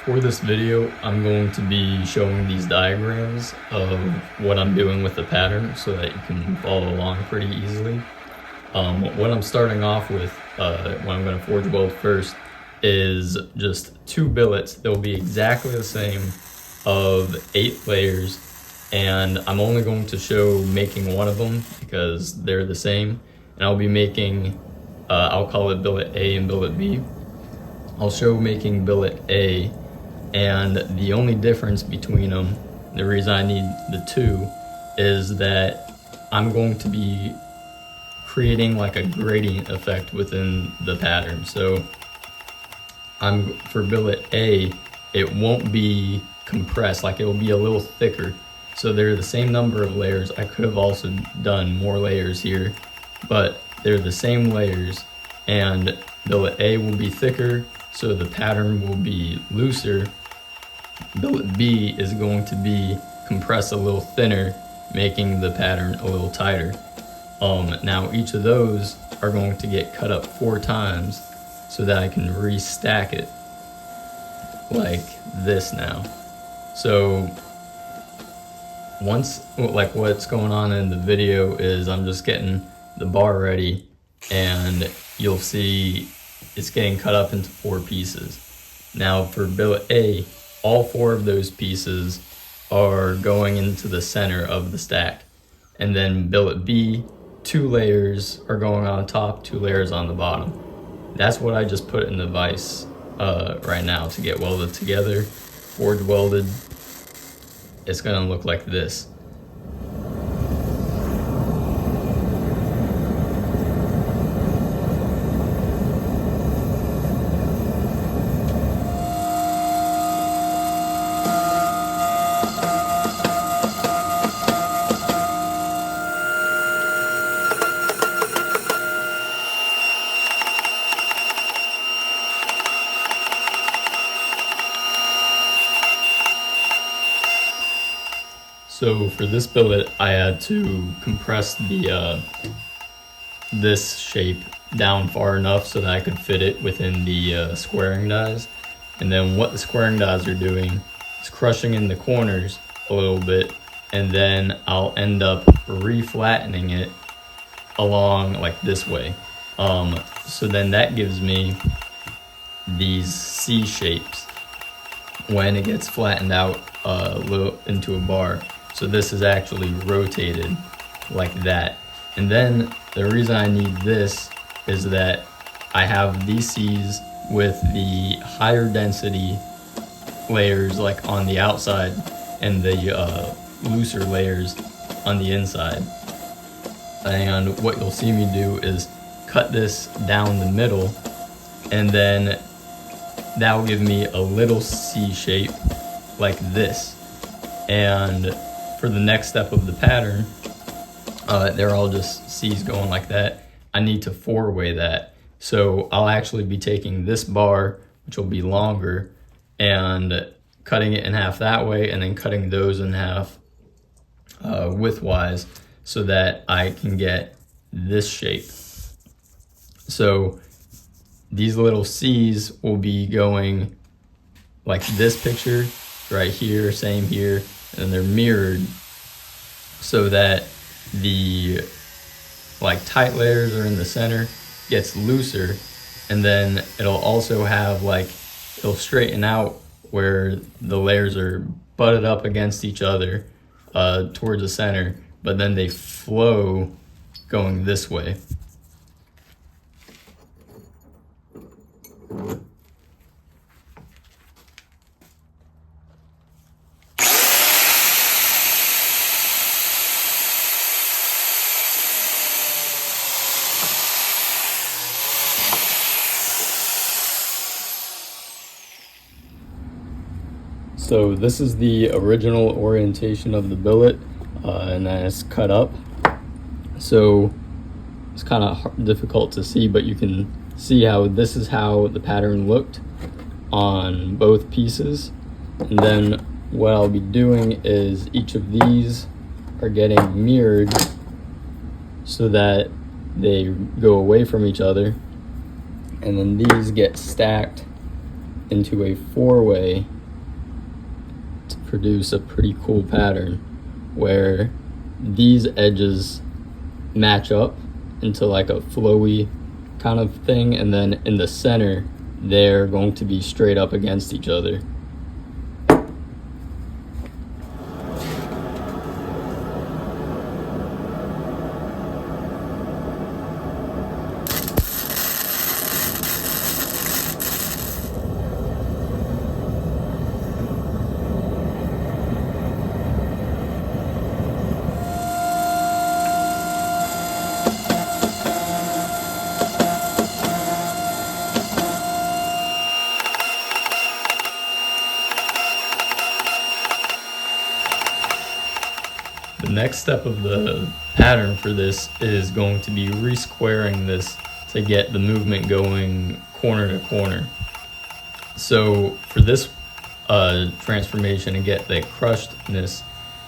For this video, I'm going to be showing these diagrams of what I'm doing with the pattern so that you can follow along pretty easily. What I'm starting off with, what I'm going to forge weld first, is just 2 billets. They'll be exactly the same of 8 layers, and I'm only going to show making one of them because they're the same. And I'll be making, I'll call it billet A and billet B. I'll show making billet A, and the only difference between them, the reason I need the 2, is that I'm going to be creating like a gradient effect within the pattern. So for billet A, it won't be compressed, like it will be a little thicker. So they're the same number of layers. I could have also done more layers here, but they're the same layers, and billet A will be thicker, so the pattern will be looser. Billet B is going to be compressed a little thinner, making the pattern a little tighter. Now each of those are going to get cut up 4 times so that I can restack it like this now. So once, like what's going on in the video is I'm just getting the bar ready, and you'll see it's getting cut up into 4 pieces. Now for billet A, all 4 of those pieces are going into the center of the stack. And then billet B, 2 layers are going on top, 2 layers on the bottom. That's what I just put in the vise right now to get welded together. Forge welded, it's gonna look like this. So for this billet, I had to compress the this shape down far enough so that I could fit it within the squaring dies. And then what the squaring dies are doing is crushing in the corners a little bit, and then I'll end up re-flattening it along like this way. So then that gives me these C shapes when it gets flattened out a little into a bar. So this is actually rotated like that. And then the reason I need this is that I have these C's with the higher density layers like on the outside and the looser layers on the inside. And what you'll see me do is cut this down the middle, and then that will give me a little C shape like this. And for the next step of the pattern, they're all just C's going like that. I need to 4-way that. So I'll actually be taking this bar, which will be longer, and cutting it in half that way, and then cutting those in half widthwise so that I can get this shape. So these little C's will be going like this picture right here, same here, and they're mirrored so that the like tight layers are in the center, gets looser, and then it'll also have like, it'll straighten out where the layers are butted up against each other towards the center, but then they flow going this way. So this is the original orientation of the billet, and then it's cut up. So it's kind of difficult to see, but you can see how this is how the pattern looked on both pieces. And then what I'll be doing is each of these are getting mirrored so that they go away from each other, and then these get stacked into a four-way to produce a pretty cool pattern where these edges match up into like a flowy kind of thing, and then in the center they're going to be straight up against each other. The next step of the pattern for this is going to be re-squaring this to get the movement going corner to corner. So for this transformation to get the crushedness,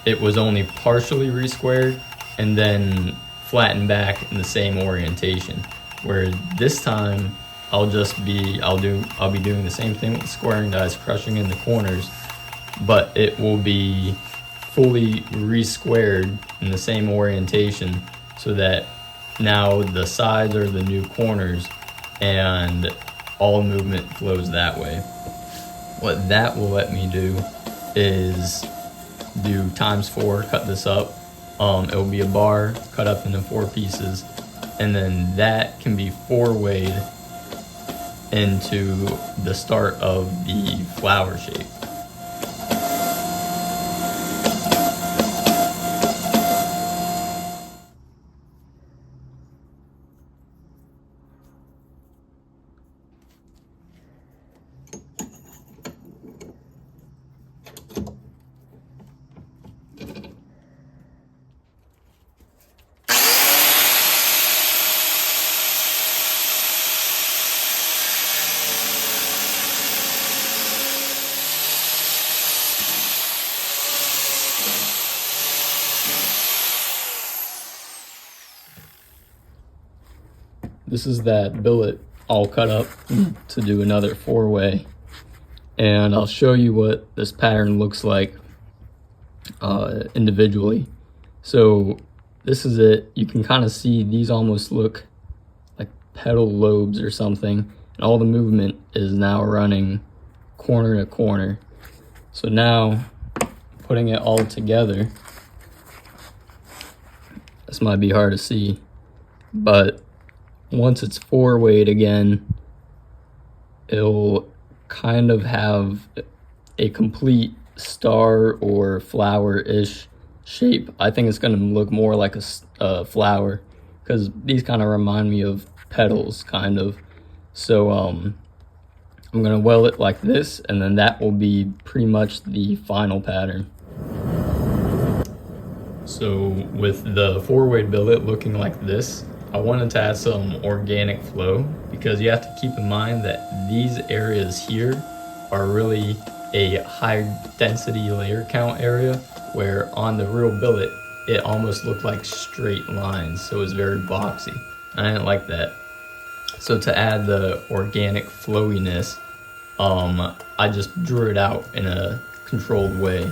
it was only partially re-squared and then flattened back in the same orientation. Where this time I'll be doing the same thing with the squaring dies, crushing in the corners, but it will be fully re-squared in the same orientation so that now the sides are the new corners and all movement flows that way. What that will let me do is do ×4, cut this up. It will be a bar cut up into 4 pieces, and then that can be 4-wayed into the start of the flower shape. This is that billet all cut up to do another 4-way, and I'll show you what this pattern looks like individually. So this is it. You can kind of see these almost look like petal lobes or something, and all the movement is now running corner to corner. So now putting it all together, this might be hard to see, but once it's 4-wayed again, it'll kind of have a complete star or flower-ish shape. I think it's going to look more like a flower, because these kind of remind me of petals, kind of. So I'm going to weld it like this, and then that will be pretty much the final pattern. So with the 4-way billet looking like this, I wanted to add some organic flow, because you have to keep in mind that these areas here are really a high density layer count area, where on the real billet it almost looked like straight lines, so it was very boxy. I didn't like that. So to add the organic flowiness, I just drew it out in a controlled way.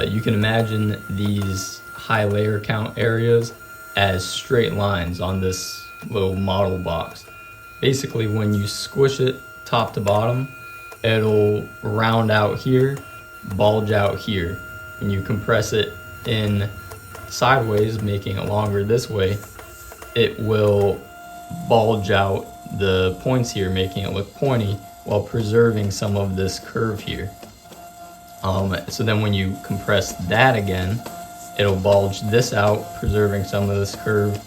You can imagine these high layer count areas as straight lines on this little model box. Basically, when you squish it top to bottom, it'll round out here, bulge out here. When you compress it in sideways, making it longer this way, it will bulge out the points here, making it look pointy while preserving some of this curve here. So then when you compress that again, it'll bulge this out, preserving some of this curve,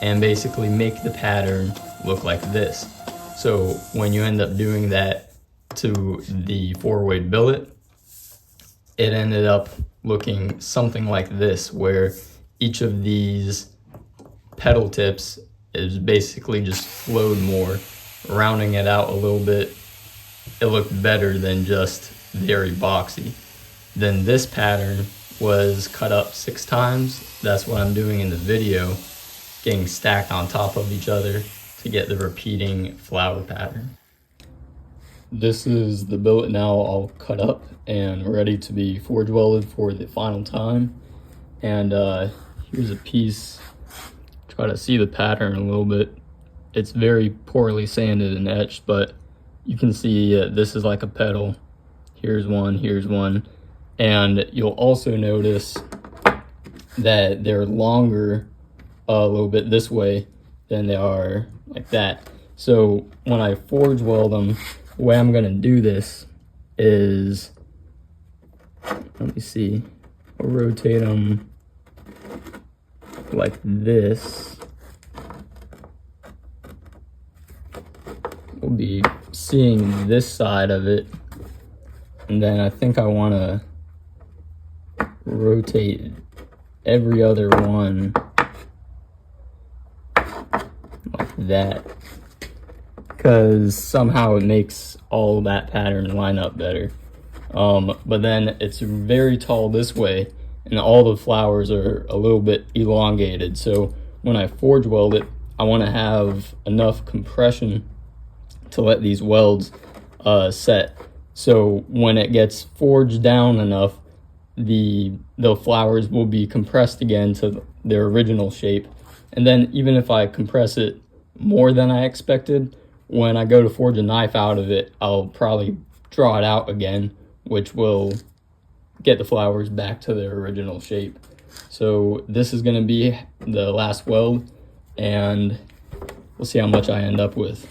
and basically make the pattern look like this. So when you end up doing that to the 4-way billet, it ended up looking something like this, where each of these petal tips is basically just flowed more, rounding it out a little bit. It looked better than just very boxy. Then this pattern was cut up 6 times. That's what I'm doing in the video, getting stacked on top of each other to get the repeating flower pattern. this is the billet now all cut up and ready to be forge welded for the final time. And here's a piece. Try to see the pattern a little bit. It's very poorly sanded and etched, but you can see this is like a pedal. Here's one, and you'll also notice that they're longer a little bit this way than they are like that. So when I forge weld them, the way I'm gonna do this is, let me see, I'll rotate them like this. We'll be seeing this side of it, and then I think I want to rotate every other one like that, because somehow it makes all that pattern line up better. But then it's very tall this way, and all the flowers are a little bit elongated. So when I forge weld it, I want to have enough compression to let these welds set. So when it gets forged down enough, the flowers will be compressed again to their original shape. And then even if I compress it more than I expected, when I go to forge a knife out of it, I'll probably draw it out again, which will get the flowers back to their original shape. So this is going to be the last weld, and we'll see how much I end up with.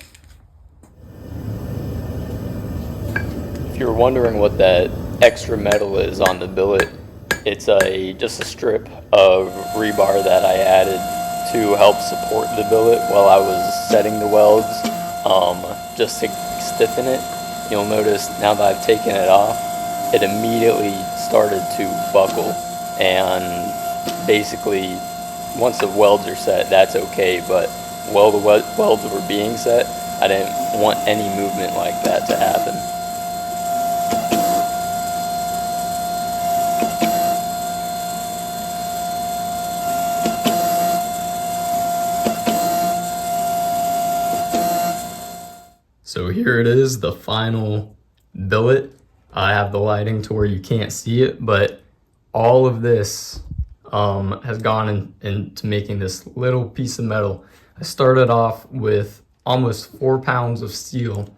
If you're wondering what that extra metal is on the billet, it's just a strip of rebar that I added to help support the billet while I was setting the welds, just to stiffen it. You'll notice now that I've taken it off, it immediately started to buckle, and basically once the welds are set, that's okay, but while the welds were being set, I didn't want any movement like that to happen. So here it is, the final billet. I have the lighting to where you can't see it, but all of this has gone into making this little piece of metal. I started off with almost 4 pounds of steel.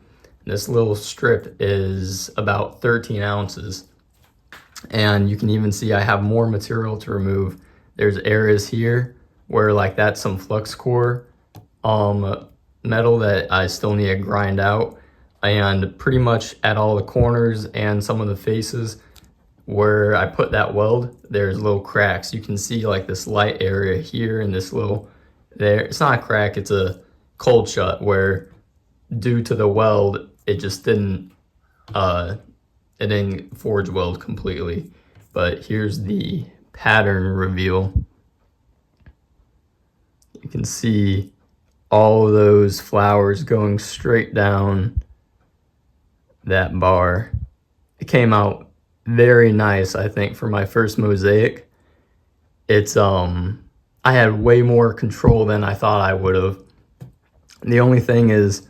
This little strip is about 13 ounces. And you can even see I have more material to remove. There's areas here where like that's some flux core metal that I still need to grind out, and pretty much at all the corners and some of the faces where I put that weld, there's little cracks. You can see like this light area here and this little there. It's not a crack, it's a cold shut where due to the weld it just didn't forge weld completely. But here's the pattern reveal. You can see all of those flowers going straight down that bar. It came out very nice, I think, for my first Mosaic. It's I had way more control than I thought I would have. The only thing is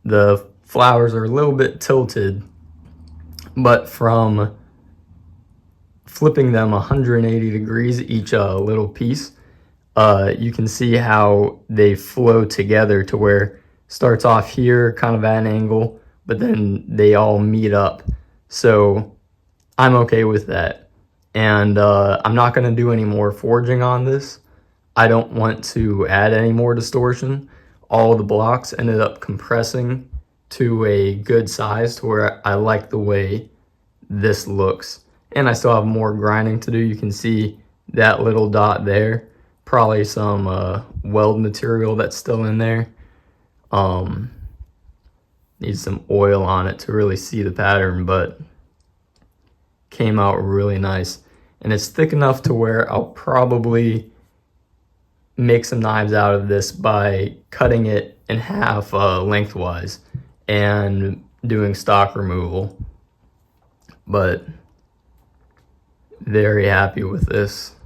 the flowers are a little bit tilted, but from flipping them 180 degrees each little piece, you can see how they flow together to where it starts off here kind of at an angle, but then they all meet up. So I'm okay with that. And I'm not going to do any more forging on this. I don't want to add any more distortion. All of the blocks ended up compressing to a good size to where I like the way this looks. And I still have more grinding to do. You can see that little dot there. Probably some weld material that's still in there. Needs some oil on it to really see the pattern, but came out really nice. And it's thick enough to where I'll probably make some knives out of this by cutting it in half lengthwise and doing stock removal. But very happy with this.